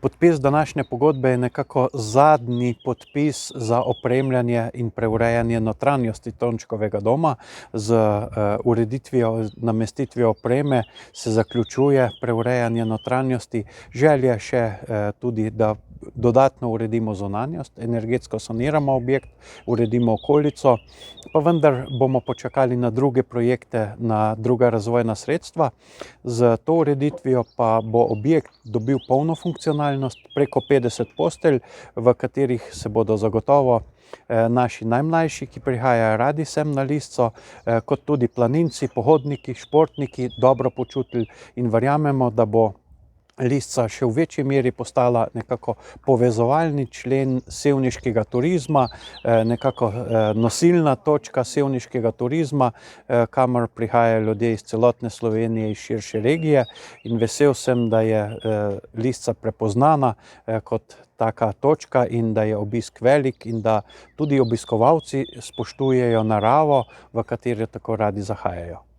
Podpis današnje pogodbe je nekako zadnji podpis za opremljanje in preurejanje notranjosti Tončkovega doma. Z ureditvijo, namestitvijo opreme se zaključuje preurejanje notranjosti. Želja še tudi, da dodatno uredimo zunanjost, energetsko saniramo objekt, uredimo okolico, pa vendar bomo počakali na druge projekte, na druga razvojna sredstva. Z to ureditvijo pa bo objekt dobil polno funkcionalnost, preko 50 postelj, v katerih se bodo zagotovo naši najmlajši, ki prihajajo radi sem na Lisco, kot tudi planinci, pohodniki, športniki dobro počutili in verjamemo, da bo Lisca še v večji meri postala nekako povezovalni člen sevniškega turizma, nekako nosilna točka sevniškega turizma, kamor prihajajo ljudje iz celotne Slovenije, iz širše regije, in vesel sem, da je Lisca prepoznana kot taka točka in da je obisk velik in da tudi obiskovalci spoštujejo naravo, v katero tako radi zahajajo.